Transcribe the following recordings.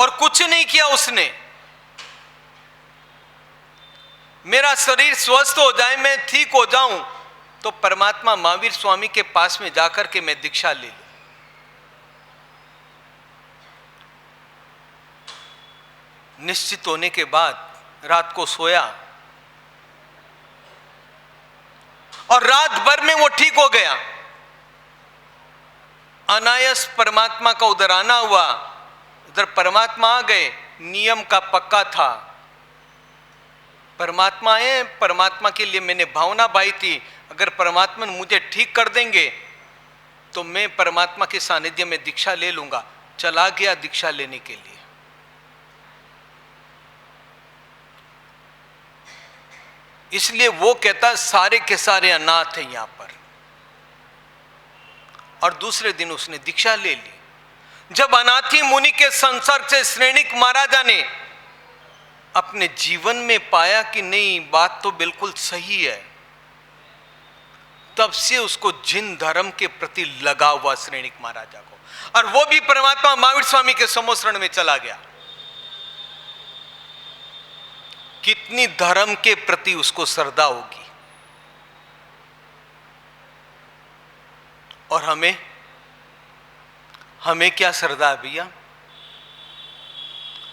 और कुछ नहीं किया उसने। मेरा शरीर स्वस्थ हो जाए, मैं ठीक हो जाऊं, तो परमात्मा महावीर स्वामी के पास में जाकर के मैं दीक्षा ले लूं। निश्चित होने के बाद रात को सोया और रात भर में वो ठीक हो गया। अनायास परमात्मा का उधर आना हुआ, उधर परमात्मा आ गए। नियम का पक्का था, परमात्मा है, परमात्मा के लिए मैंने भावना बाई थी, अगर परमात्मा मुझे ठीक कर देंगे तो मैं परमात्मा के सानिध्य में दीक्षा ले लूंगा। चला गया दीक्षा लेने के लिए। इसलिए वो कहता सारे के सारे अनाथ हैं यहां पर। और दूसरे दिन उसने दीक्षा ले ली। जब अनाथी मुनि के संसर्ग से श्रेणिक महाराजा ने अपने जीवन में पाया कि नहीं, बात तो बिल्कुल सही है, तब से उसको जिन धर्म के प्रति लगा हुआ श्रेणिक महाराजा को, और वो भी परमात्मा महावीर स्वामी के समोसरण में चला गया। कितनी धर्म के प्रति उसको श्रद्धा होगी। और हमें क्या श्रद्धा है भैया?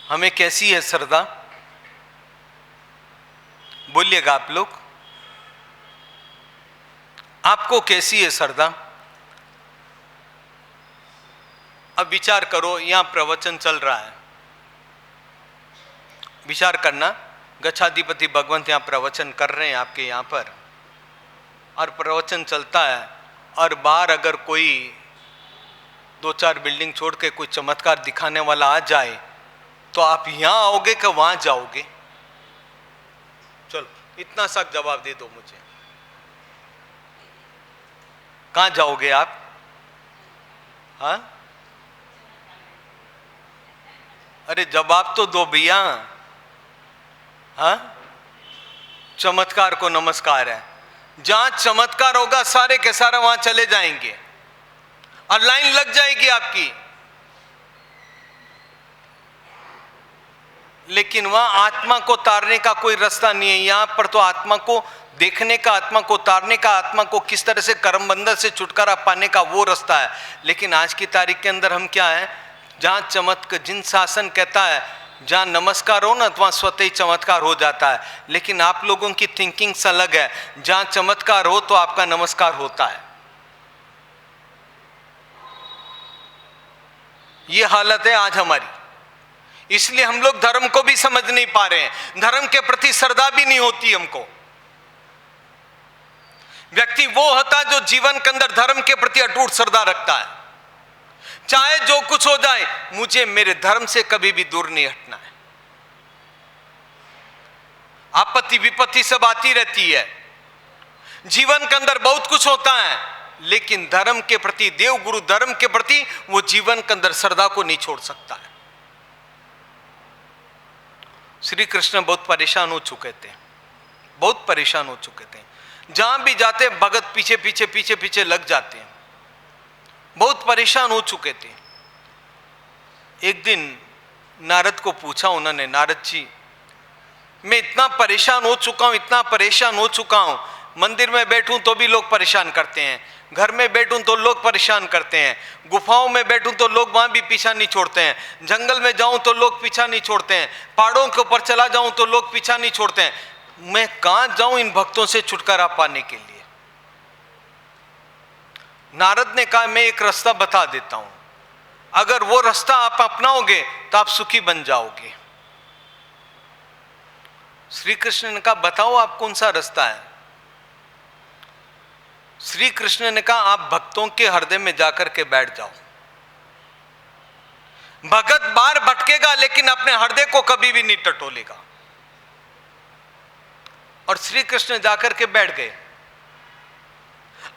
हमें कैसी है श्रद्धा? बोलिएगा आप लोग, आपको कैसी है श्रद्धा? अब विचार करो, यहां प्रवचन चल रहा है, विचार करना। गच्छाधिपति भगवंत यहां प्रवचन कर रहे हैं आपके यहां पर, और प्रवचन चलता है, और बाहर अगर कोई 2-4 बिल्डिंग छोड़ के कोई चमत्कार दिखाने वाला आ जाए तो आप यहां आओगे कि वहां जाओगे? चलो इतना सा जवाब दे दो मुझे, कहां जाओगे आप? हाँ, अरे जवाब तो दो भैया। हाँ, चमत्कार को नमस्कार है। जहां चमत्कार होगा सारे के सारे वहां चले जाएंगे और लाइन लग जाएगी आपकी। लेकिन वहां आत्मा को तारने का कोई रास्ता नहीं है। यहां पर तो आत्मा को देखने का, आत्मा को तारने का, आत्मा को किस तरह से कर्म बंधन से छुटकारा पाने का वो रास्ता है। लेकिन आज की तारीख के अंदर हम क्या है, जहां चमत्कार, जिन शासन कहता है जहां नमस्कार हो ना तो वहां स्वतः ही चमत्कार हो जाता है। लेकिन आप लोगों की थिंकिंग अलग है, जहां चमत्कार हो तो आपका नमस्कार होता है। ये हालत है आज हमारी। इसलिए हम लोग धर्म को भी समझ नहीं पा रहे हैं, धर्म के प्रति श्रद्धा भी नहीं होती हमको। व्यक्ति वो होता है जो जीवन के अंदर धर्म के प्रति अटूट श्रद्धा रखता है। चाहे जो कुछ हो जाए, मुझे मेरे धर्म से कभी भी दूर नहीं हटना है। आपत्ति विपत्ति सब आती रहती है, जीवन के अंदर बहुत कुछ होता है, लेकिन धर्म के प्रति, देव गुरु धर्म के प्रति वो जीवन के अंदर श्रद्धा को नहीं छोड़ सकता है। श्री कृष्ण बहुत परेशान हो चुके थे, बहुत परेशान हो चुके थे। जहां भी जाते भगत पीछे पीछे पीछे पीछे लग जाते हैं, बहुत परेशान हो चुके थे। एक दिन नारद को पूछा उन्होंने, नारद जी मैं इतना परेशान हो चुका हूं, इतना परेशान हो चुका हूं, मंदिर में बैठूं तो भी लोग परेशान करते हैं, घर में बैठूं तो लोग परेशान करते हैं, गुफाओं में बैठूं तो लोग वहां भी पीछा नहीं छोड़ते हैं, जंगल में जाऊं तो लोग पीछा नहीं छोड़ते हैं, पहाड़ों के ऊपर चला जाऊं तो लोग पीछा नहीं छोड़ते हैं, मैं कहां जाऊं इन भक्तों से छुटकारा पाने के लिए? नारद ने कहा मैं एक रास्ता बता देता हूं, अगर वो रास्ता आप अपनाओगे तो आप सुखी बन जाओगे। श्री कृष्ण ने कहा बताओ आप कौन सा रास्ता है? श्री कृष्ण ने कहा आप भक्तों के हृदय में जाकर के बैठ जाओ। भगत बाहर भटकेगा लेकिन अपने हृदय को कभी भी नहीं टटोलेगा। और श्री कृष्ण जाकर के बैठ गए।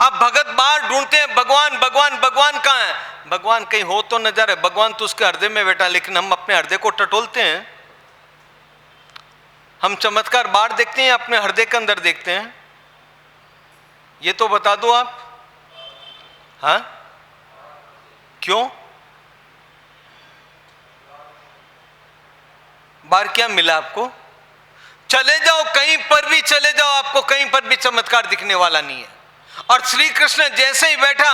अब भगत बाहर ढूंढते हैं भगवान भगवान भगवान कहां है? भगवान कहीं हो तो न जा रहे, भगवान तो उसके हृदय में बैठा, लेकिन हम अपने हृदय को टटोलते हैं। हम चमत्कार बाहर देखते हैं, अपने हृदय के अंदर देखते हैं। ये तो बता दो आप। हाँ, क्यों? बाहर क्या मिला आपको? चले जाओ, कहीं पर भी चले जाओ, आपको कहीं पर भी चमत्कार दिखने वाला नहीं है। और श्री कृष्ण जैसे ही बैठा,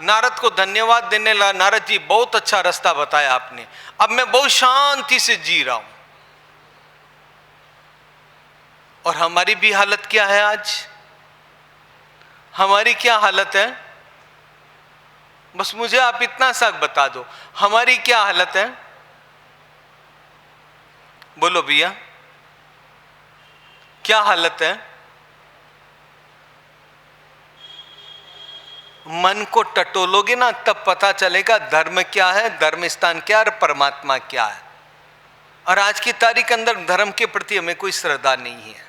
नारद को धन्यवाद देने लगा, नारद जी बहुत अच्छा रास्ता बताया आपने, अब मैं बहुत शांति से जी रहा हूं। और हमारी भी हालत क्या है आज? हमारी क्या हालत है? बस मुझे आप इतना सा बता दो, हमारी क्या हालत है? बोलो भैया, क्या हालत है? मन को टटोलोगे ना, तब पता चलेगा धर्म क्या है, धर्म स्थान क्या है और परमात्मा क्या है। और आज की तारीख के अंदर धर्म के प्रति हमें कोई श्रद्धा नहीं है।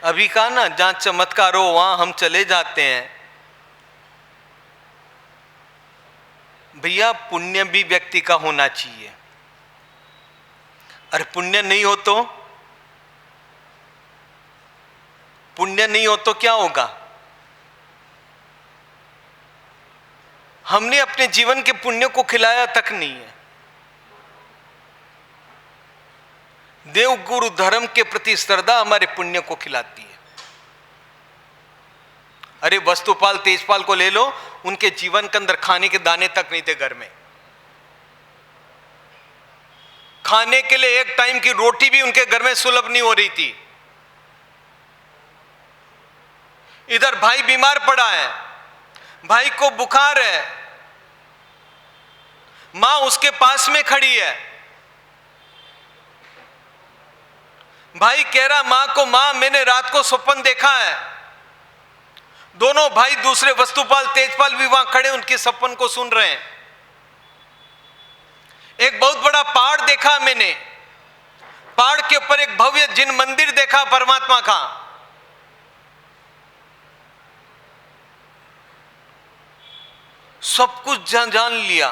अभी कहा ना, जहां चमत्कार हो वहां हम चले जाते हैं। भैया पुण्य भी व्यक्ति का होना चाहिए, और पुण्य नहीं हो तो, पुण्य नहीं हो तो क्या होगा? हमने अपने जीवन के पुण्य को खिलाया तक नहीं है। देव गुरु धर्म के प्रति श्रद्धा हमारे पुण्य को खिलाती है। अरे वस्तुपाल तेजपाल को ले लो, उनके जीवन के अंदर खाने के दाने तक नहीं थे घर में। खाने के लिए एक टाइम की रोटी भी उनके घर में सुलभ नहीं हो रही थी। इधर भाई बीमार पड़ा है, भाई को बुखार है, मां उसके पास में खड़ी है। भाई कह रहा मां को, मां मैंने रात को स्वप्न देखा है। दोनों भाई दूसरे वस्तुपाल तेजपाल भी वहां खड़े उनके सपन को सुन रहे हैं। एक बहुत बड़ा पहाड़ देखा मैंने, पहाड़ के ऊपर एक भव्य जिन मंदिर देखा परमात्मा का। सब कुछ जान लिया।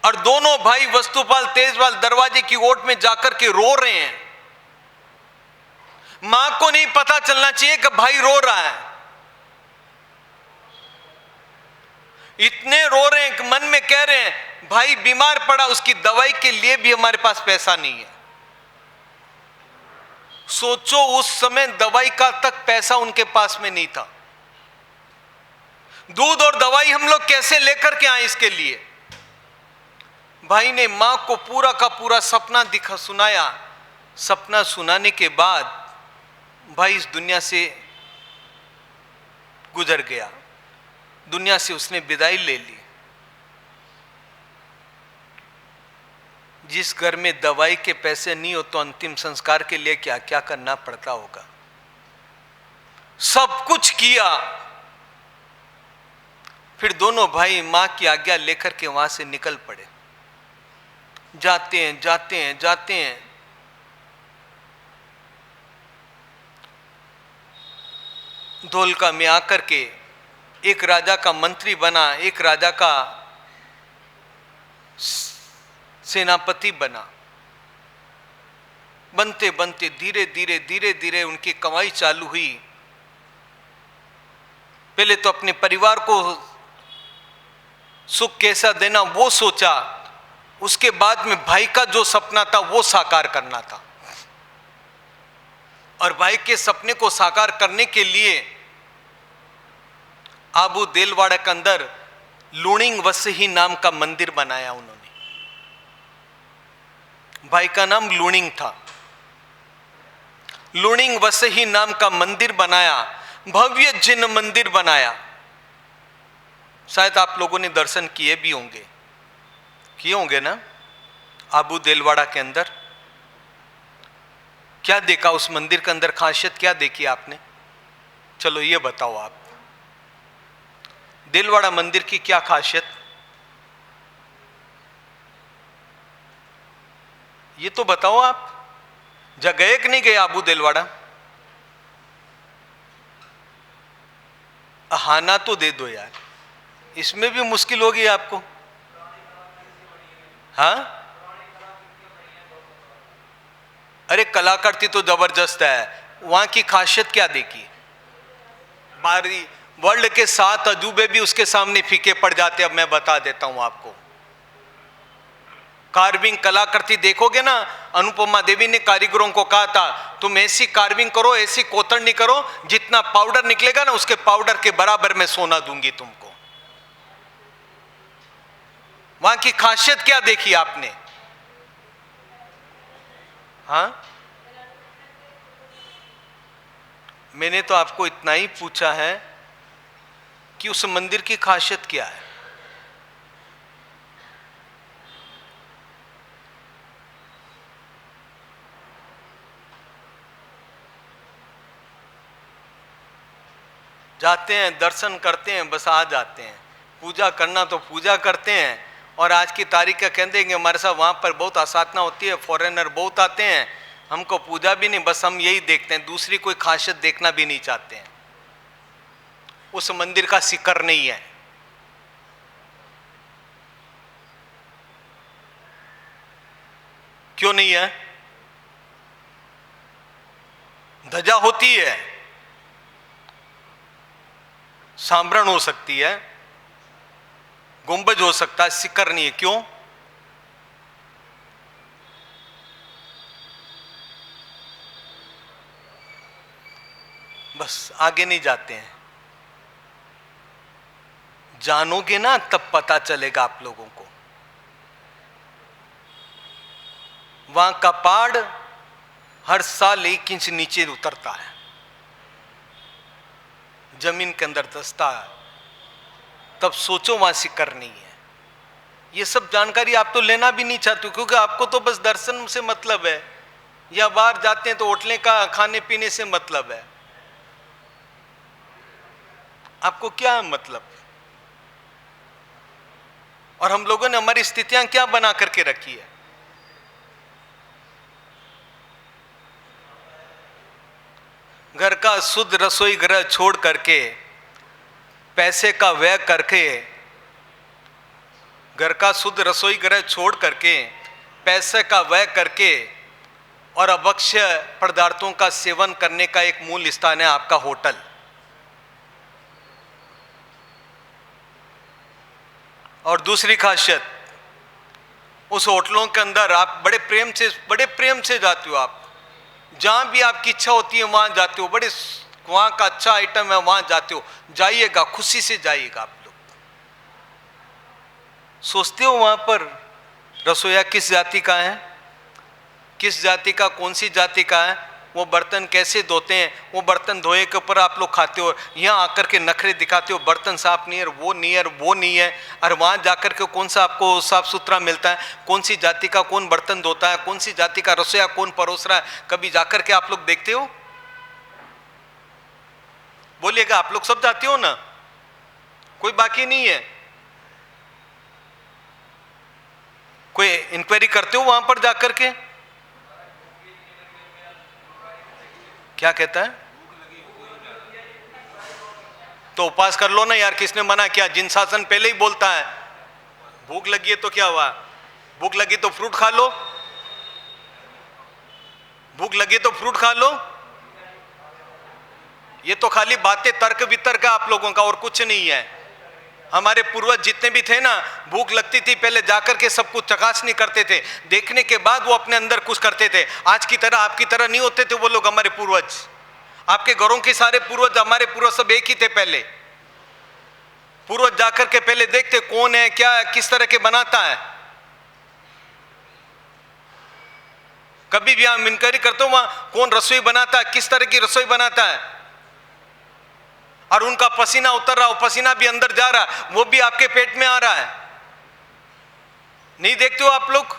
और दोनों भाई वस्तुपाल तेजपाल दरवाजे की ओट में जाकर के रो रहे हैं। मां को नहीं पता चलना चाहिए कि भाई रो रहा है। इतने रो रहे हैं कि मन में कह रहे हैं भाई बीमार पड़ा, उसकी दवाई के लिए भी हमारे पास पैसा नहीं है। सोचो उस समय दवाई का तक पैसा उनके पास में नहीं था। दूध और दवाई हम लोग कैसे लेकर के आए इसके लिए? भाई ने मां को पूरा का पूरा सपना दिखा सुनाया। सपना सुनाने के बाद भाई इस दुनिया से गुजर गया, दुनिया से उसने विदाई ले ली। जिस घर में दवाई के पैसे नहीं हो तो अंतिम संस्कार के लिए क्या क्या करना पड़ता होगा। सब कुछ किया, फिर दोनों भाई मां की आज्ञा लेकर के वहां से निकल पड़े। जाते हैं जाते हैं जाते हैं, धोलका में आकर के एक राजा का मंत्री बना, एक राजा का सेनापति बना। बनते बनते धीरे धीरे धीरे धीरे उनकी कमाई चालू हुई। पहले तो अपने परिवार को सुख कैसा देना वो सोचा, उसके बाद में भाई का जो सपना था वो साकार करना था। और भाई के सपने को साकार करने के लिए आबू देलवाड़ा के अंदर लुणिंग वसही नाम का मंदिर बनाया उन्होंने। भाई का नाम लुणिंग था। लुणिंग वसही नाम का मंदिर बनाया, भव्य जिन मंदिर बनाया। शायद आप लोगों ने दर्शन किए भी होंगे, किए होंगे ना। आबू देलवाड़ा के अंदर क्या देखा? उस मंदिर के अंदर खासियत क्या देखी आपने? चलो ये बताओ आप, देलवाड़ा मंदिर की क्या खासियत? ये तो बताओ आप। गए कि नहीं गए आबू देलवाड़ा? हाना तो दे दो यार, इसमें भी मुश्किल होगी आपको। हाँ, अरे कलाकृति तो जबरदस्त है। वहां की खासियत क्या देखी? बारी वर्ल्ड के 7 अजूबे भी उसके सामने फीके पड़ जाते। अब मैं बता देता हूं आपको। कार्विंग कलाकृति देखोगे ना, अनुपमा देवी ने कारीगरों को कहा था तुम ऐसी कार्विंग करो, ऐसी कोतरनी करो, जितना पाउडर निकलेगा ना उसके पाउडर के बराबर में सोना दूंगी तुमको। वहां की खासियत क्या देखी आपने? हाँ, मैंने तो आपको इतना ही पूछा है कि उस मंदिर की खासियत क्या है। जाते हैं, दर्शन करते हैं, बस आ जाते हैं। पूजा करना तो पूजा करते हैं, और आज की तारीख का कहते हैं कि हमारे साथ वहाँ पर बहुत आसाधना होती है, फॉरेनर बहुत आते हैं, हमको पूजा भी नहीं, बस हम यही देखते हैं, दूसरी कोई खासियत देखना भी नहीं चाहते हैं। उस मंदिर का शिखर नहीं है। क्यों नहीं है? ध्वजा होती है, सांभरण हो सकती है, गुंबज हो सकता है, शिखर नहीं है। क्यों? बस आगे नहीं जाते हैं। जानोगे ना तब पता चलेगा आप लोगों को। वहां का पहाड़ हर साल 1 इंच नीचे उतरता है, जमीन के अंदर धंसता है, तब सोचो वहां शिखर नहीं है। ये सब जानकारी आप तो लेना भी नहीं चाहते, क्योंकि आपको तो बस दर्शन से मतलब है, या बाहर जाते हैं तो होटलें का खाने पीने से मतलब है। आपको क्या मतलब? और हम लोगों ने हमारी स्थितियां क्या बना करके रखी है? घर का शुद्ध रसोई गृह छोड़ करके, पैसे का व्यय करके, घर का शुद्ध रसोई गृह छोड़ करके, पैसे का व्यय करके, और अभक्ष्य पदार्थों का सेवन करने का एक मूल स्थान है आपका होटल। और दूसरी खासियत, उस होटलों के अंदर आप बड़े प्रेम से जाते हो। आप जहां भी आपकी इच्छा होती है वहां जाते हो, बड़े वहां का अच्छा आइटम है वहां जाते हो, जाइएगा, खुशी से जाइएगा। आप लोग सोचते हो वहां पर रसोईया किस जाति का है, किस जाति का, कौन सी जाति का है, वो बर्तन कैसे धोते हैं, वो बर्तन धोए के ऊपर आप लोग खाते हो। यहाँ आकर के नखरे दिखाते हो, बर्तन साफ नहीं है, वो नहीं है, वो नहीं है। और वहाँ जाकर के कौन सा आपको साफ सुथरा मिलता है, कौन सी जाति का कौन बर्तन धोता है, कौन सी जाति का रसोईया कौन परोस रहा है, कभी जाकर के आप लोग देखते हो? बोलिएगा, आप लोग सब जाते हो ना, कोई बाकी नहीं है? कोई इंक्वायरी करते हो वहां पर जाकर के? क्या कहता है? तो उपवास कर लो ना यार, किसने मना किया? जिन शासन पहले ही बोलता है भूख लगी है तो क्या हुआ, भूख लगी तो फ्रूट खा लो, भूख लगी तो फ्रूट खा लो। ये तो खाली बातें, तर्क वितर्क है आप लोगों का, और कुछ नहीं है। हमारे पूर्वज जितने भी थे ना, भूख लगती थी पहले जाकर के सब कुछ चकासनी करते थे, देखने के बाद वो अपने अंदर कुछ करते थे। आज की तरह आपकी तरह नहीं होते थे वो लोग, हमारे पूर्वज। आपके घरों के सारे पूर्वज, हमारे पूर्वज सब एक ही थे। पहले पूर्वज जाकर के पहले देखते कौन है, क्या है, किस तरह के बनाता है। कभी भी हम इंक्वायरी करते हो वहां कौन रसोई बनाता है, किस तरह की रसोई बनाता है, और उनका पसीना उतर रहा, वो पसीना भी अंदर जा रहा, वो भी आपके पेट में आ रहा है। नहीं देखते हो आप लोग?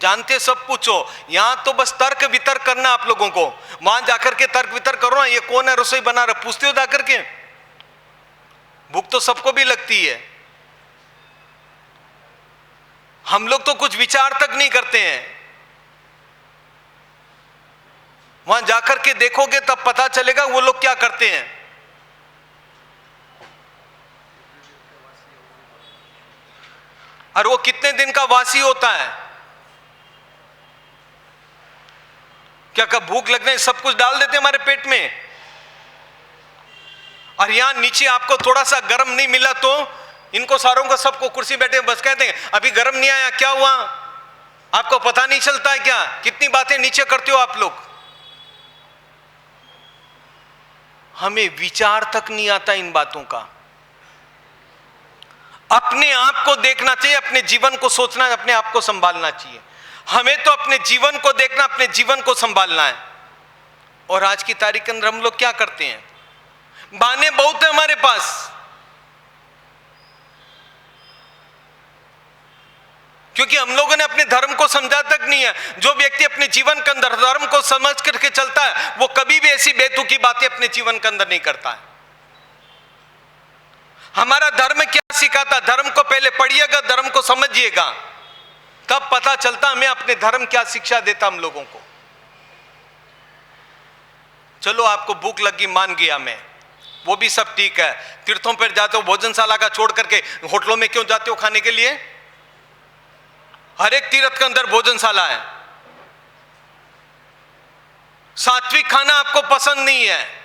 जानते सब पूछो, यहां तो बस तर्क वितर्क करना आप लोगों को। वहां जाकर के तर्क वितर्क करो ना, ये कौन है रसोई बना रहा, पूछते हो जाकर के? भूख तो सबको भी लगती है। हम लोग तो कुछ विचार तक नहीं करते हैं। वहां जाकर के देखोगे तब पता चलेगा वो लोग क्या करते हैं। और वो कितने दिन का वासी होता है। क्या कब भूख लगने सब कुछ डाल देते हमारे पेट में। और यहां नीचे आपको थोड़ा सा गर्म नहीं मिला तो इनको सारों को सबको कुर्सी बैठे बस कहते हैं अभी गर्म नहीं आया, क्या हुआ आपको पता नहीं चलता है क्या? कितनी बातें नीचे करते हो आप लोग। हमें विचार तक नहीं आता इन बातों का। अपने आप को देखना चाहिए, अपने जीवन को सोचना, अपने आप को संभालना चाहिए। हमें तो अपने जीवन को देखना, अपने जीवन को संभालना है। और आज की तारीख के अंदर हम लोग क्या करते हैं? बहाने बहुत है हमारे पास, क्योंकि हम लोगों ने अपने धर्म को समझा तक नहीं है। जो व्यक्ति अपने जीवन के अंदर धर्म को समझ करके चलता है वो कभी भी ऐसी बेतुकी बातें अपने जीवन के अंदर नहीं करता है। हमारा धर्म क्या सिखाता? धर्म को पहले पढ़िएगा, धर्म को समझिएगा, तब पता चलता हमें अपने धर्म क्या शिक्षा देता हम लोगों को। चलो आपको भूख लगी मान गया मैं, वो भी सब ठीक है। तीर्थों पर जाते हो भोजनशाला का छोड़ करके होटलों में क्यों जाते हो खाने के लिए? हर एक तीर्थ के अंदर भोजनशाला है। सात्विक खाना आपको पसंद नहीं है,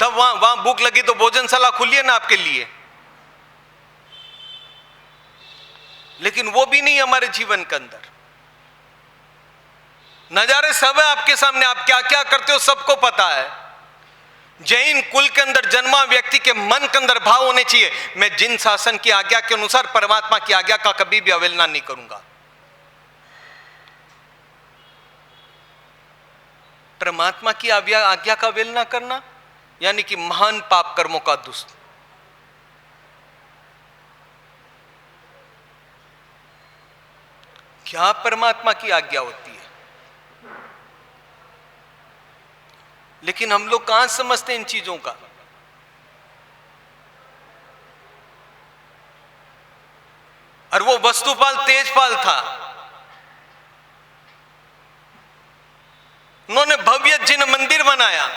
तब वहां भूख लगी तो भोजनशाला खुली है ना आपके लिए। लेकिन वो भी नहीं हमारे जीवन के अंदर। नजारे सब है आपके सामने, आप क्या क्या करते हो सबको पता है। जैन कुल के अंदर जन्मा व्यक्ति के मन के अंदर भाव होने चाहिए, मैं जिन शासन की आज्ञा के अनुसार परमात्मा की आज्ञा का कभी भी अवहेलना नहीं करूंगा। परमात्मा की आज्ञा का अवहेलना करना यानी कि महान पाप कर्मों का दुष्ट। क्या परमात्मा की आज्ञा होती है? लेकिन हम लोग कहां समझते इन चीजों का। और वो वस्तुपाल तेजपाल था, उन्होंने भव्य जिन मंदिर बनाया।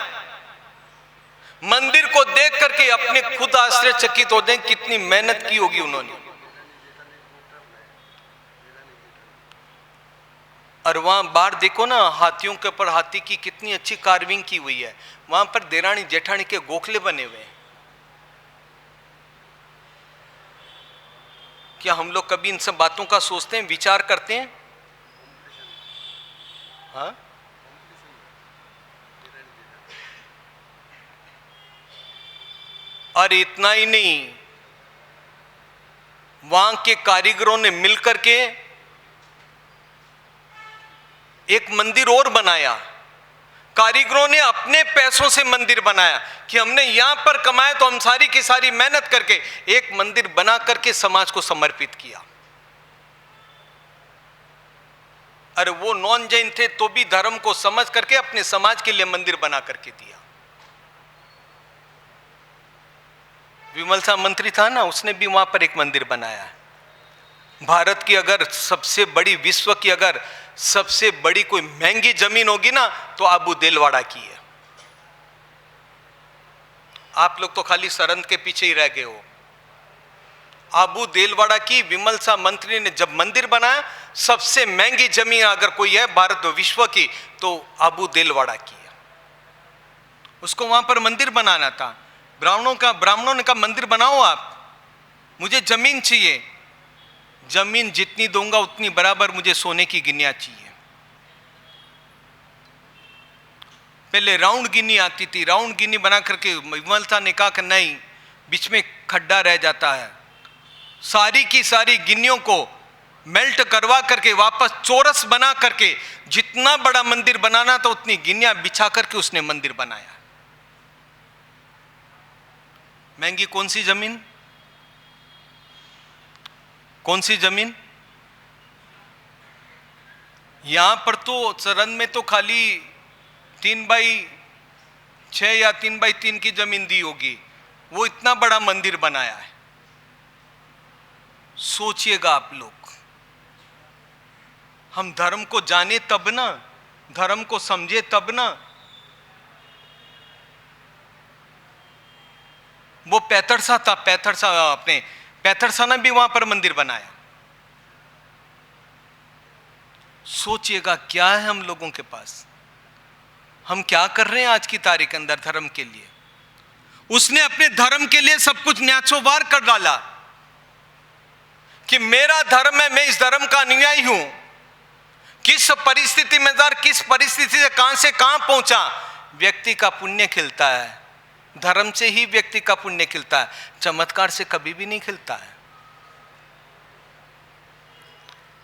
मंदिर को देख करके अपने खुद आश्चर्यचकित होते हैं कितनी मेहनत की होगी उन्होंने। और वहां बाहर देखो ना, हाथियों के ऊपर हाथी की कितनी अच्छी कार्विंग की हुई है। वहां पर देरानी जेठानी के गोखले बने हुए हैं। क्या हम लोग कभी इन सब बातों का सोचते हैं, विचार करते हैं? हाँ, और इतना ही नहीं, वहां के कारीगरों ने मिलकर के एक मंदिर और बनाया। कारीगरों ने अपने पैसों से मंदिर बनाया कि हमने यहां पर कमाया तो हम सारी की सारी मेहनत करके एक मंदिर बना करके समाज को समर्पित किया। अरे वो नॉन जैन थे तो भी धर्म को समझ करके अपने समाज के लिए मंदिर बना करके दिया। विमल सा मंत्री था ना, उसने भी वहां पर एक मंदिर बनाया है। भारत की अगर सबसे बड़ी, विश्व की अगर सबसे बड़ी कोई महंगी जमीन होगी ना तो अबू देलवाड़ा की है। आप लोग तो खाली सरंद के पीछे ही रह गए हो। अबू देलवाड़ा की विमल सा मंत्री ने जब मंदिर बनाया, सबसे महंगी जमीन अगर कोई है भारत विश्व की तो अबू देलवाड़ा की है। उसको वहां पर मंदिर बनाना था। ब्राह्मणों ने कहा मंदिर बनाओ आप, मुझे जमीन चाहिए। जमीन जितनी दूंगा उतनी बराबर मुझे सोने की गिनिया चाहिए। पहले राउंड गिनी आती थी, राउंड गिनी बना करके विमलता ने कहा कि नहीं, बीच में खड्डा रह जाता है। सारी की सारी गिन्नियों को मेल्ट करवा करके वापस चौरस बना करके जितना बड़ा मंदिर बनाना था उतनी गिन्नियां बिछा करके उसने मंदिर बनाया। महंगी कौन सी जमीन? कौन सी जमीन? यहां पर तो सरंद में तो खाली 3x6 या 3x3 की जमीन दी होगी, वो इतना बड़ा मंदिर बनाया है। सोचिएगा आप लोग, हम धर्म को जाने तब ना, धर्म को समझे तब ना। वो पैथरसा था, पैथरसा ने भी वहां पर मंदिर बनाया। सोचिएगा क्या है हम लोगों के पास, हम क्या कर रहे हैं आज की तारीख के अंदर धर्म के लिए। उसने अपने धर्म के लिए सब कुछ न्याचोवार कर डाला कि मेरा धर्म है, मैं इस धर्म का अनुयायी हूं। किस परिस्थिति में किस परिस्थिति से कहां पहुंचा, व्यक्ति का पुण्य खिलता है। धर्म से ही व्यक्ति का पुण्य खिलता है, चमत्कार से कभी भी नहीं खिलता है।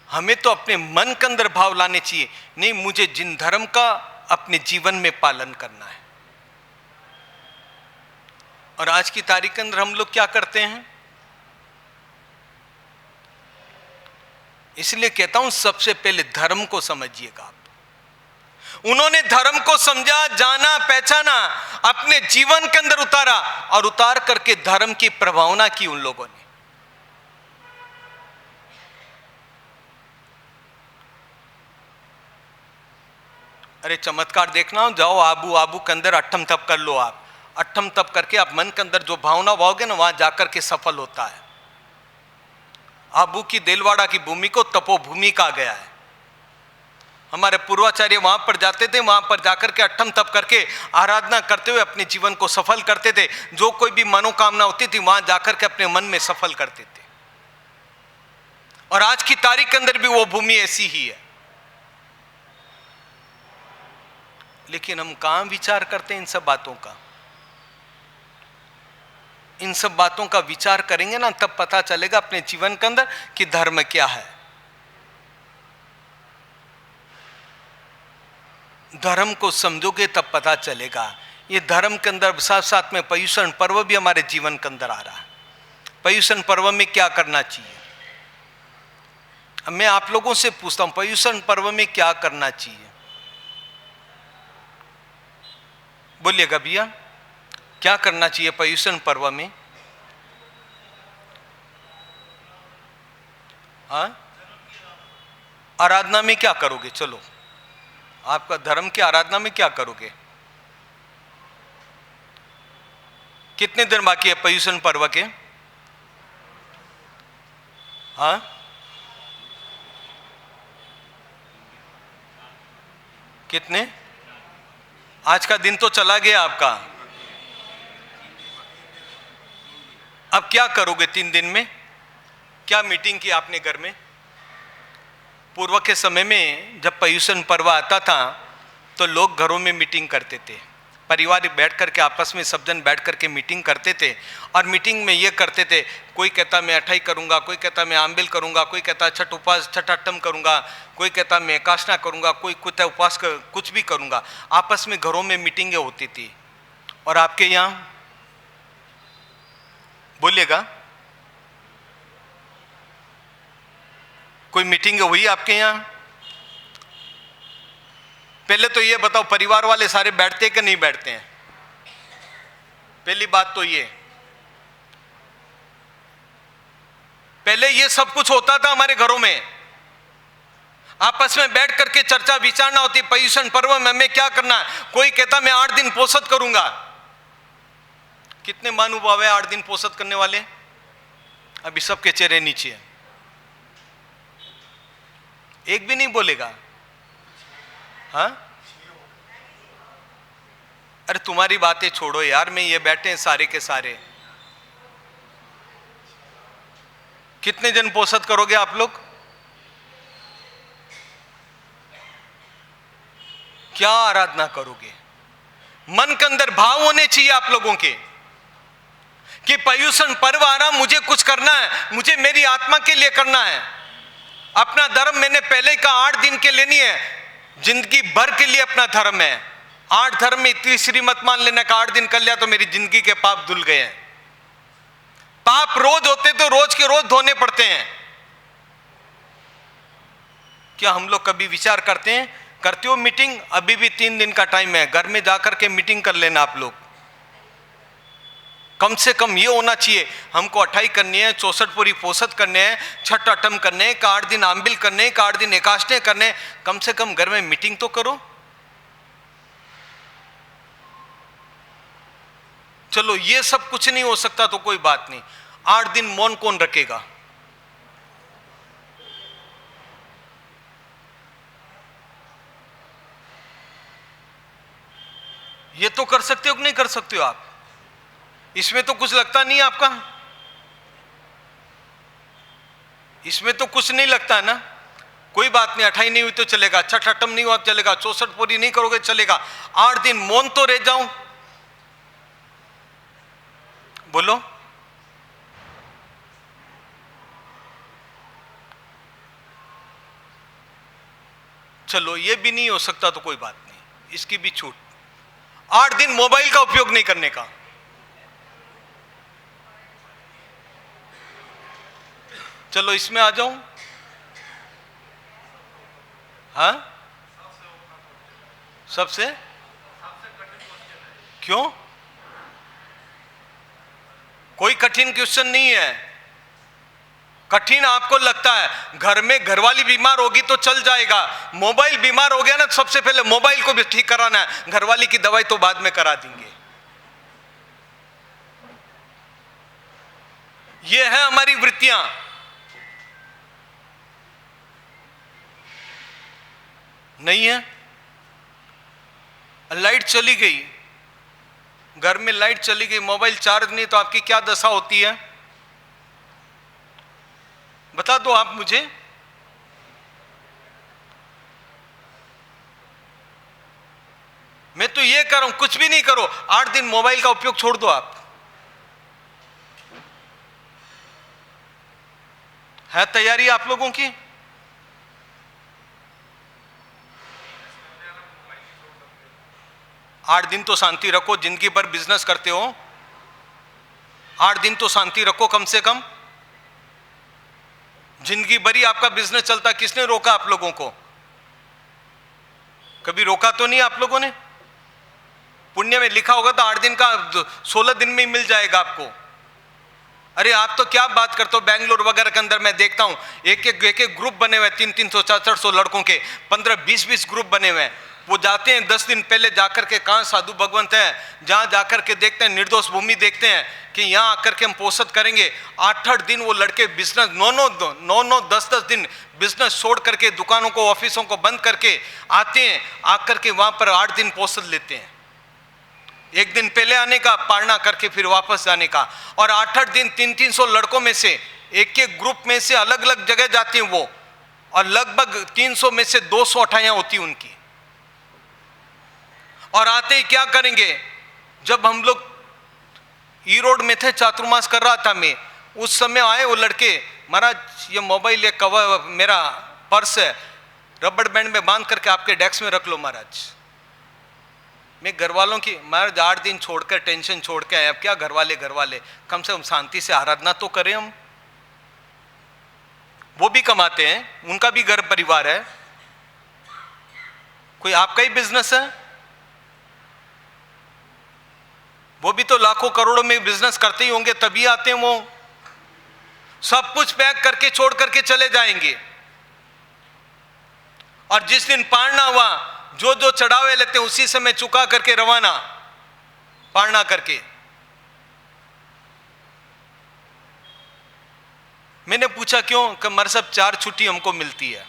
हमें तो अपने मन के अंदर भाव लाने चाहिए, नहीं मुझे जिन धर्म का अपने जीवन में पालन करना है। और आज की तारीख के अंदर हम लोग क्या करते हैं, इसलिए कहता हूं सबसे पहले धर्म को समझिएगा आप। उन्होंने धर्म को समझा, जाना, पहचाना, अपने जीवन के अंदर उतारा और उतार करके धर्म की प्रभावना की उन लोगों ने। अरे चमत्कार देखना हो, जाओ आबू आबू के अंदर अट्ठम तप कर लो। आप अट्ठम तप करके आप मन के अंदर जो भावना भाओगे ना, वहां जाकर के सफल होता है। आबू की देलवाड़ा की भूमि को तपोभूमि कहा गया है। हमारे पूर्वाचार्य वहां पर जाते थे, वहां पर जाकर के अट्ठम तप करके आराधना करते हुए अपने जीवन को सफल करते थे। जो कोई भी मनोकामना होती थी वहां जाकर के अपने मन में सफल करते थे। और आज की तारीख के अंदर भी वो भूमि ऐसी ही है। लेकिन हम कहां विचार करते हैं इन सब बातों का। इन सब बातों का विचार करेंगे ना, तब पता चलेगा अपने जीवन के अंदर कि धर्म क्या है। धर्म को समझोगे तब पता चलेगा। ये धर्म के अंदर साथ साथ में पर्युषण पर्व भी हमारे जीवन के अंदर आ रहा है। पर्युषण पर्व में क्या करना चाहिए, अब मैं आप लोगों से पूछता हूं, पर्युषण पर्व में क्या करना चाहिए? बोलिएगा भैया, क्या करना चाहिए पर्युषण पर्व में? हाँ, आराधना में क्या करोगे? चलो, आपका धर्म की आराधना में क्या करोगे? कितने दिन बाकी है पर्युषण पर्व के? हाँ, कितने? आज का दिन तो चला गया आपका। अब क्या करोगे 3 दिन में? क्या मीटिंग की आपने घर में? पूर्व के समय में जब पर्युषण पर्व आता था तो लोग घरों में मीटिंग करते थे। परिवार बैठ करके आपस में सब जन बैठ करके मीटिंग करते थे। और मीटिंग में ये करते थे, कोई कहता मैं अठाई करूंगा, कोई कहता मैं आंबिल करूंगा, कोई कहता छठ उपवास छठ अट्टम करूंगा, कोई कहता मैं एकादशा करूंगा, कोई कहता उपवास कुछ भी करूंगा। आपस में घरों में मीटिंगें होती थी। और आपके यहाँ बोलिएगा, कोई मीटिंग हुई आपके यहां? पहले तो ये बताओ, परिवार वाले सारे बैठते हैं कि नहीं बैठते हैं? पहली बात तो ये, पहले ये सब कुछ होता था हमारे घरों में। आपस में बैठ करके चर्चा विचारना होती, पर्युषण पर्व में हमें क्या करना है। कोई कहता मैं 8 दिन पोषत करूंगा। कितने महानुभाव है 8 दिन पोषत करने वाले? अभी सबके चेहरे नीचे है, एक भी नहीं बोलेगा। हाँ, अरे तुम्हारी बातें छोड़ो यार, मैं ये बैठे हैं सारे के सारे। कितने जन पोषत करोगे आप लोग? क्या आराधना करोगे? मन के अंदर भाव होने चाहिए आप लोगों के कि पर्युषण पर्व आ रहा, मुझे कुछ करना है, मुझे मेरी आत्मा के लिए करना है। अपना धर्म मैंने पहले का 8 दिन के लिए नहीं है, जिंदगी भर के लिए अपना धर्म है। 8 धर्म में इतनी श्री मत मान लेना का 8 दिन कर लिया तो मेरी जिंदगी के पाप धुल गए हैं। पाप रोज होते तो रोज के रोज धोने पड़ते हैं। क्या हम लोग कभी विचार करते हैं? करते हो मीटिंग? अभी भी 3 दिन का टाइम है, घर में जाकर के मीटिंग कर लेना आप लोग। कम से कम ये होना चाहिए, हमको 28 करनी है, 64 पूरी पोषत करने हैं, छठ अट्टम करने हैं, 8 दिन आंबिल करने हैं, 8 दिन एकादशा करने। कम से कम घर में मीटिंग तो करो। चलो ये सब कुछ नहीं हो सकता तो कोई बात नहीं, 8 दिन मौन कौन रखेगा? ये तो कर सकते हो कि नहीं कर सकते हो आप? इसमें तो कुछ लगता नहीं आपका, इसमें तो कुछ नहीं लगता ना। कोई बात नहीं, 28 नहीं हुई तो चलेगा, 6 नहीं हुआ तो चलेगा, 64 पूरी नहीं करोगे चलेगा, 8 दिन मौन तो रह जाऊं। बोलो, चलो ये भी नहीं हो सकता तो कोई बात नहीं, इसकी भी छूट। 8 दिन मोबाइल का उपयोग नहीं करने का। चलो इसमें आ जाऊं। हाँ, सबसे क्यों? कोई कठिन क्वेश्चन नहीं है। कठिन आपको लगता है, घर में घरवाली बीमार होगी तो चल जाएगा, मोबाइल बीमार हो गया ना तो सबसे पहले मोबाइल को भी ठीक कराना है, घरवाली की दवाई तो बाद में करा देंगे। ये है हमारी वृत्तियां। नहीं है, लाइट चली गई, घर में लाइट चली गई, मोबाइल चार्ज नहीं, तो आपकी क्या दशा होती है बता दो आप मुझे। मैं तो ये कर रहा हूं, कुछ भी नहीं करो, 8 दिन मोबाइल का उपयोग छोड़ दो आप। है तैयारी आप लोगों की? आठ दिन तो शांति रखो, जिंदगी भर बिजनेस करते हो, 8 दिन तो शांति रखो कम से कम। जिंदगी भर ही आपका बिजनेस चलता, किसने रोका आप लोगों को? कभी रोका तो नहीं आप लोगों ने? पुण्य में लिखा होगा तो 8 दिन का 16 दिन में ही मिल जाएगा आपको। अरे आप तो क्या बात करते हो, बेंगलोर वगैरह के अंदर मैं देखता हूं एक एक ग्रुप बने हुए, 300 400 लड़कों के 15-20 ग्रुप बने हुए हैं। वो जाते हैं 10 दिन पहले जाकर के, कहाँ साधु भगवंत है, जहां जाकर के देखते हैं, निर्दोष भूमि देखते हैं कि यहाँ आकर के हम पोषित करेंगे। 8-8 दिन वो लड़के बिजनेस, 9-9 10-10 दिन बिजनेस छोड़ करके, दुकानों को ऑफिसों को बंद करके आते हैं, आकर के वहां पर 8 दिन पोषित लेते हैं। एक दिन पहले आने का, पारना करके फिर वापस जाने का, और 8-8 दिन 300 लड़कों में से एक एक ग्रुप में से अलग अलग जगह जाते हैं वो, और लगभग 300 में से 200 अठाइयां होती उनकी। और आते ही क्या करेंगे, जब हम लोग ई रोड में थे, चातुर्मास कर रहा था मैं, उस समय आए वो लड़के, महाराज ये मोबाइल, ये कवर, मेरा पर्स है, रबड़ बैंड में बांध करके आपके डेस्क में रख लो महाराज। मैं घर वालों की, महाराज 8 दिन छोड़कर, टेंशन छोड़ के आए, अब क्या घर वाले कम से कम शांति से आराधना तो करें हम। वो भी कमाते हैं, उनका भी घर परिवार है, कोई आपका ही बिजनेस है, वो भी तो लाखों करोड़ों में बिजनेस करते ही होंगे, तभी आते हैं वो। सब कुछ पैक करके छोड़ करके चले जाएंगे, और जिस दिन पारना हुआ, जो जो चढ़ावे लेते हैं उसी समय चुका करके रवाना, पारना करके। मैंने पूछा क्यों? कि हमारे सब 4 छुट्टी हमको मिलती है,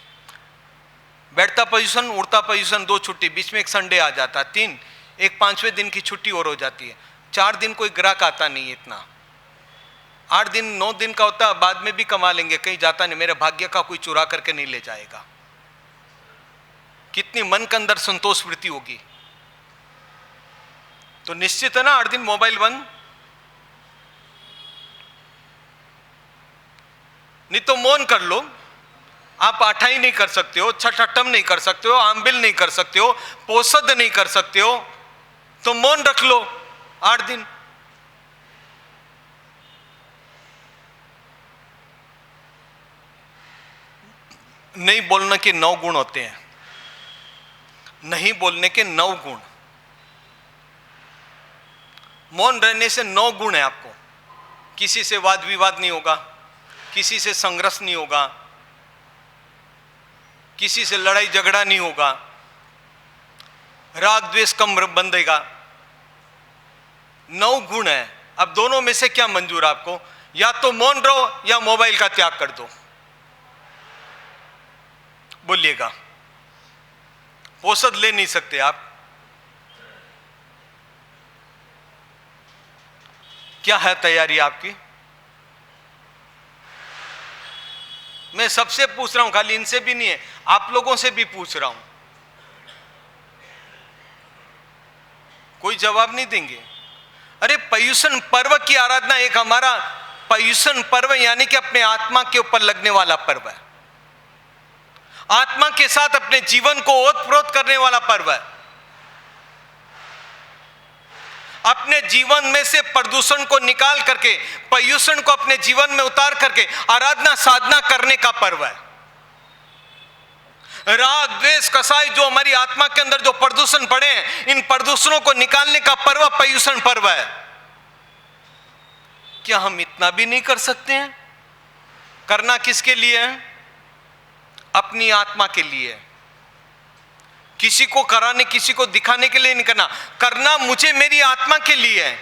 बैठता पोजीशन, उड़ता पोजीशन 2 छुट्टी, बीच में एक संडे आ जाता, 3, एक 5वें दिन की छुट्टी और हो जाती है। 4 दिन कोई ग्राहक आता नहीं इतना, 8 दिन 9 दिन का होता, बाद में भी कमा लेंगे, कहीं जाता नहीं, मेरे भाग्य का कोई चुरा करके नहीं ले जाएगा। कितनी मन के अंदर संतोष वृत्ति होगी। तो निश्चित है ना 8 दिन मोबाइल बंद। नहीं तो मौन कर लो, आप 8 नहीं कर सकते हो, 6 नहीं कर सकते हो, आंबिल नहीं कर सकते हो, पोसद नहीं कर सकते हो, तो मौन रख लो 8 दिन। नहीं बोलने के 9 गुण होते हैं, नहीं बोलने के 9 गुण। मौन रहने से 9 गुण है आपको। किसी से वाद विवाद नहीं होगा, किसी से संघर्ष नहीं होगा, किसी से लड़ाई झगड़ा नहीं होगा, राग द्वेष कम बंधेगा। 9 गुण है। अब दोनों में से क्या मंजूर आपको? या तो मौन रहो या मोबाइल का त्याग कर दो। बोलिएगा। पोषद ले नहीं सकते आप। क्या है तैयारी आपकी? मैं सबसे पूछ रहा हूं, खाली इनसे भी नहीं है, आप लोगों से भी पूछ रहा हूं। कोई जवाब नहीं देंगे। अरे पर्युषण पर्व की आराधना एक हमारा पर्युषण पर्व यानी कि अपने आत्मा के ऊपर लगने वाला पर्व है, आत्मा के साथ अपने जीवन को ओतप्रोत करने वाला पर्व है। अपने जीवन में से प्रदूषण को निकाल करके पर्युषण को अपने जीवन में उतार करके आराधना साधना करने का पर्व है। राग द्वेष कसाई जो हमारी आत्मा के अंदर जो प्रदूषण पड़े हैं, इन प्रदूषणों को निकालने का पर्व पर्युषण पर्व है। क्या हम इतना भी नहीं कर सकते हैं? करना किसके लिए है? अपनी आत्मा के लिए। किसी को कराने, किसी को दिखाने के लिए नहीं करना, करना मुझे मेरी आत्मा के लिए है।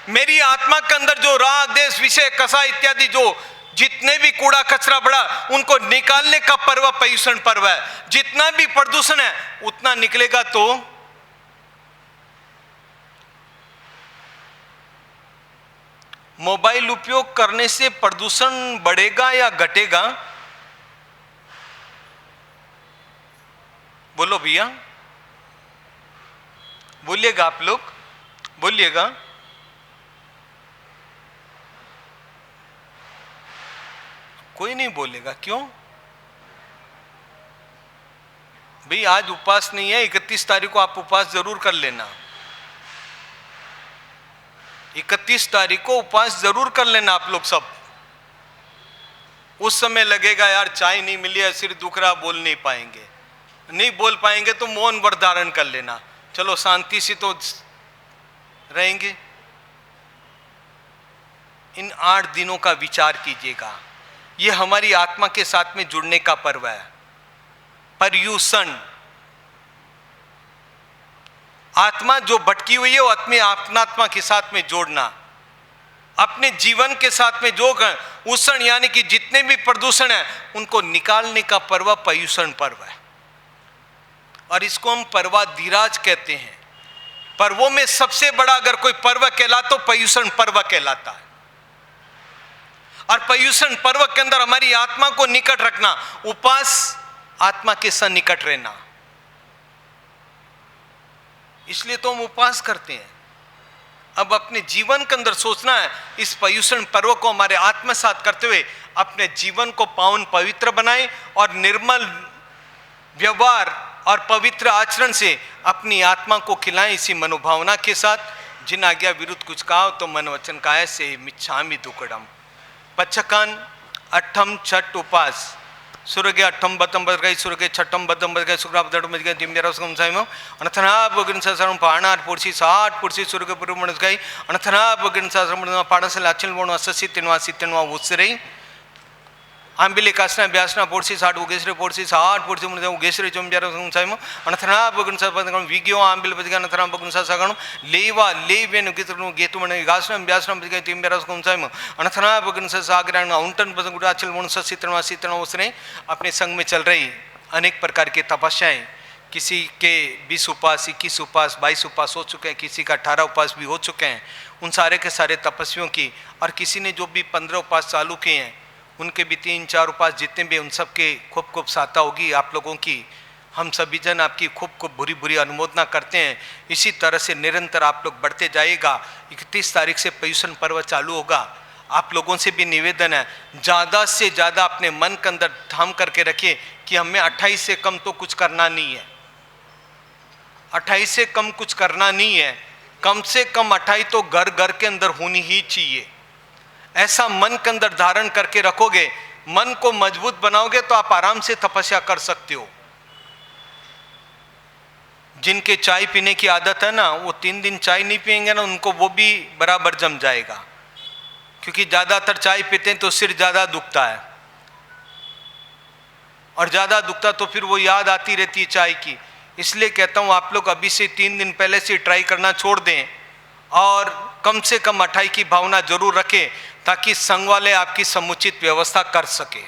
मेरी आत्मा के अंदर जो राग देश विषय कसा इत्यादि जो जितने भी कूड़ा कचरा बड़ा, उनको निकालने का पर्व पर्युषण पर्व है। जितना भी प्रदूषण है उतना निकलेगा तो मोबाइल उपयोग करने से प्रदूषण बढ़ेगा या घटेगा? बोलो भैया, बोलिएगा, आप लोग बोलिएगा। कोई नहीं बोलेगा, क्यों भाई? आज उपवास नहीं है, 31 तारीख को आप उपवास जरूर कर लेना। 31 तारीख को उपवास जरूर कर लेना आप लोग सब। उस समय लगेगा यार चाय नहीं मिली है, सिर दुख रहा, बोल नहीं पाएंगे, नहीं बोल पाएंगे तो मौन व्रत धारण कर लेना, चलो शांति से तो रहेंगे। इन 8 दिनों का विचार कीजिएगा, ये हमारी आत्मा के साथ में जुड़ने का पर्व है। पर्युषण, आत्मा जो भटकी हुई है वो अपनी आत्मा के साथ में जोड़ना, अपने जीवन के साथ में जो उषण यानी कि जितने भी प्रदूषण है उनको निकालने का पर्व पर्युषण पर्व है। और इसको हम पर्वाधिराज कहते हैं। पर्वों में सबसे बड़ा अगर कोई पर्व कहलाता तो पर्युषण पर्व कहलाता है। और पर्युषण पर्व के अंदर हमारी आत्मा को निकट रखना, उपवास आत्मा के सन्निकट रहना, इसलिए तो हम उपवास करते हैं। अब अपने जीवन के अंदर सोचना है, इस पर्युषण पर्व को हमारे आत्मसात करते हुए अपने जीवन को पावन पवित्र बनाएं और निर्मल व्यवहार और पवित्र आचरण से अपनी आत्मा को खिलाएं। इसी मनोभावना के साथ, जिन आज्ञा विरुद्ध कुछ कहा तो मन वचन काया से मिच्छामि दुक्कडम। पच्चकान अठम छठ उपास सूर्य अठम बतम बद गई सूर्य छठम बदम बद गई शुक्र बद बद गई तिम जरा उसको साइम अनथना बगिन सरम पाणार पुरसी 60 पुरसी सूर्य के पूर्व मनस गई अनथना बगिन सरम पाड़स लाचल बोण अससी तिनवा उसरे आंबिले कासना ब्यासना पोर्सी 60 उगेश्वरी पोर्सी 60 पोर्सी मुने उगेश्वरी जोम जरा साइम अनथना बगिन सरम विगियो आंबिल बद गई अनथना बगिन सगण लेवा लेवेन गितनु गेतु मन गासना ब्यासना बद गई तिम जरा उसको साइम अनथना बगिन सागरण उंटन बद गुड़ा चल बोण अससी तिनवा उसने अपने संग में चल रही अनेक प्रकार की तपस्याएं, किसी के 20 उपवास 21 उपवास 22 उपवास हो चुके हैं, किसी का 18 उपवास भी हो चुके हैं। उन सारे के सारे तपस्वियों की, और किसी ने जो भी 15 उपवास चालू किए हैं उनके भी 3-4 उपवास जितने भी, उन सब के खूब खूब सहायता होगी आप लोगों की। हम सभी जन आपकी खूब खूब बुरी बुरी अनुमोदना करते हैं। इसी तरह से निरंतर आप लोग बढ़ते जाइएगा। 31 तारीख से पर्युषण पर्व चालू होगा। आप लोगों से भी निवेदन है, ज़्यादा से ज़्यादा अपने मन के अंदर थाम करके रखिए कि हमें 28 से कम तो कुछ करना नहीं है। 28 से कम कुछ करना नहीं है, कम से कम 28 तो घर घर के अंदर होनी ही चाहिए। ऐसा मन के अंदर धारण करके रखोगे, मन को मजबूत बनाओगे तो आप आराम से तपस्या कर सकते हो। जिनके चाय पीने की आदत है ना, वो 3 दिन चाय नहीं पिएंगे ना, उनको वो भी बराबर जम जाएगा। क्योंकि ज़्यादातर चाय पीते हैं तो सिर ज़्यादा दुखता है, और ज़्यादा दुखता तो फिर वो याद आती रहती है चाय की। इसलिए कहता हूँ आप लोग अभी से 3 दिन पहले से ट्राई करना छोड़ दें, और कम से कम 28 की भावना जरूर रखें, ताकि संघ वाले आपकी समुचित व्यवस्था कर सके।